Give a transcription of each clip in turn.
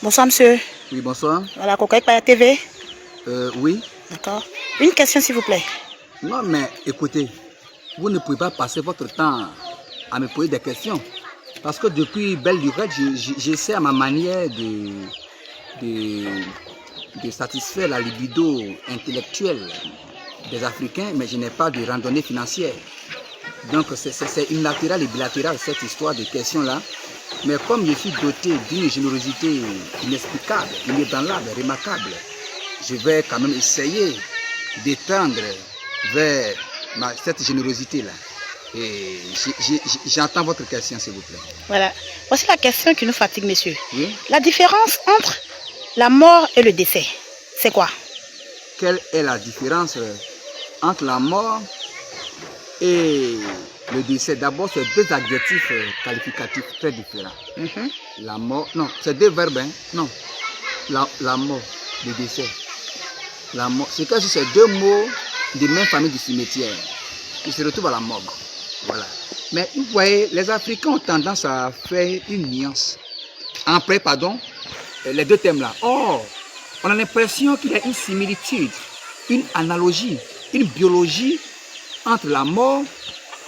Bonsoir monsieur. Oui, bonsoir. Voilà, Cocaïque par la TV. Oui. D'accord. Une question s'il vous plaît. Non, mais écoutez, vous ne pouvez pas passer votre temps à me poser des questions. Parce que depuis belle lurette, j'essaie à ma manière de satisfaire la libido intellectuelle des Africains, mais je n'ai pas de randonnée financière. Donc c'est unilatéral et bilatéral cette histoire de questions-là. Mais comme je suis doté d'une générosité inexplicable, inébranlable, remarquable, je vais quand même essayer d'étendre vers cette générosité-là. Et j'entends votre question, s'il vous plaît. Voilà. Voici la question qui nous fatigue, monsieur. Oui? La différence entre la mort et le décès, c'est quoi? Quelle est la différence entre la mort et le décès? D'abord, c'est deux adjectifs qualificatifs très différents. La mort, non, c'est deux verbes, hein? Non. La mort, le décès. La mort, c'est que c'est deux mots de même famille du cimetière qui se retrouvent à la morgue. Voilà. Mais vous voyez, les Africains ont tendance à faire une nuance. Après, pardon, les deux thèmes là. Or, on a l'impression qu'il y a une similitude, une analogie, une biologie entre la mort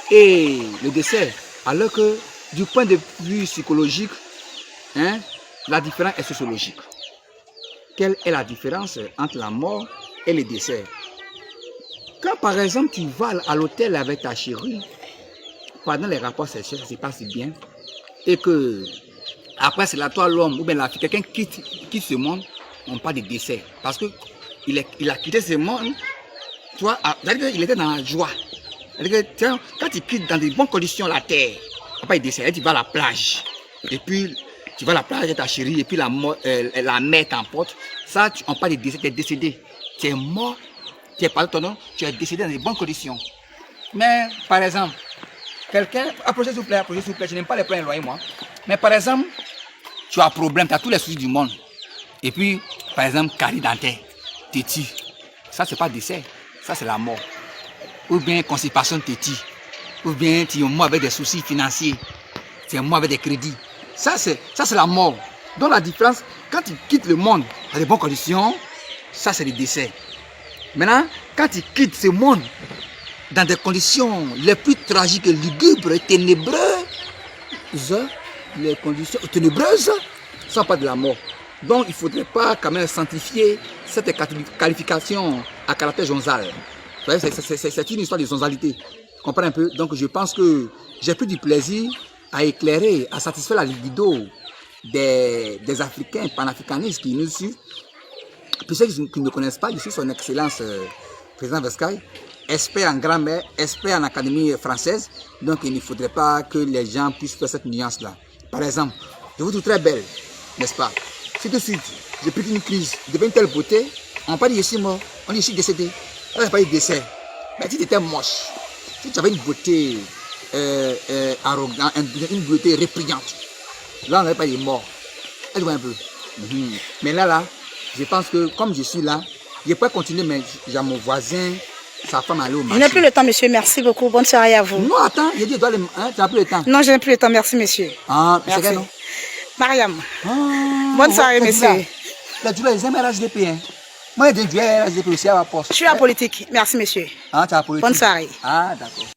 et le décès. Alors que du point de vue psychologique, hein, la différence est sociologique. Quelle est la différence entre la mort et le décès? Quand par exemple tu vas à l'hôtel avec ta chérie, pendant les rapports sexuels, ça se passe bien, et que après c'est là toi l'homme ou bien la fille, quelqu'un quitte ce monde, on parle de décès. Parce qu'il a quitté ce monde, toi, il était dans la joie. Quand tu quittes dans de bonnes conditions la terre, on parle de décès, tu vas à la plage, et puis tu vas à la plage avec ta chérie, et puis la mer t'emporte, ça on parle de décès, tu es décédé, tu es mort, tu es pas ton nom, tu es décédé dans de bonnes conditions. Mais par exemple, quelqu'un, approchez s'il vous plaît, je n'aime pas les plans éloignés moi. Mais par exemple, tu as un problème, tu as tous les soucis du monde. Et puis, par exemple, carie dentaire, tu tue. Ça, c'est pas décès, ça c'est la mort. Ou bien constipation te tue. Ou bien tu es mort avec des soucis financiers. Tu es mort avec des crédits. Ça, c'est la mort. Donc la différence, quand tu quittes le monde dans de bonnes conditions, ça c'est le décès. Maintenant, quand tu quittes ce monde dans des conditions les plus tragiques, lugubres et ténébreuses, les conditions ténébreuses ne sont pas de la mort. Donc il ne faudrait pas quand même sanctifier cette qualification à caractère jonzal. C'est une histoire de zonzalité. Tu comprends un peu? Donc je pense que j'ai pris du plaisir à éclairer, à satisfaire la libido des Africains panafricanistes qui nous suivent. Pour ceux qui ne me connaissent pas, je suis son excellence président Vescaille, expert en grammaire, expert en académie française. Donc il ne faudrait pas que les gens puissent faire cette nuance-là. Par exemple, je vous trouve très belle, n'est-ce pas? Si tout de suite, j'ai pris une crise, je deviens une telle beauté, on ne parle pas de je suis mort, on dit je suis décédé. Là, c'est pas de décès. Mais si tu étais moche, si tu avais une beauté arrogante, une beauté répriante, là on n'avait pas de mort. Elle voit un peu. Mais là, je pense que comme je suis là, je peux continuer, mais j'ai mon voisin, sa femme aller au marché. Je n'ai plus le temps, monsieur. Merci beaucoup. Bonne soirée à vous. Non, attends, il a dit, tu n'as plus le temps. Non, je n'ai plus le temps. Merci, monsieur. Ah, merci. C'est non? Mariam. Ah, bonne soirée, monsieur. Tu les aimes RHDP, hein? Moi, je dis RHDP aussi à la poste. Je suis à politique. Merci, monsieur. Ah, tu as politique. Bonne soirée. Ah, d'accord.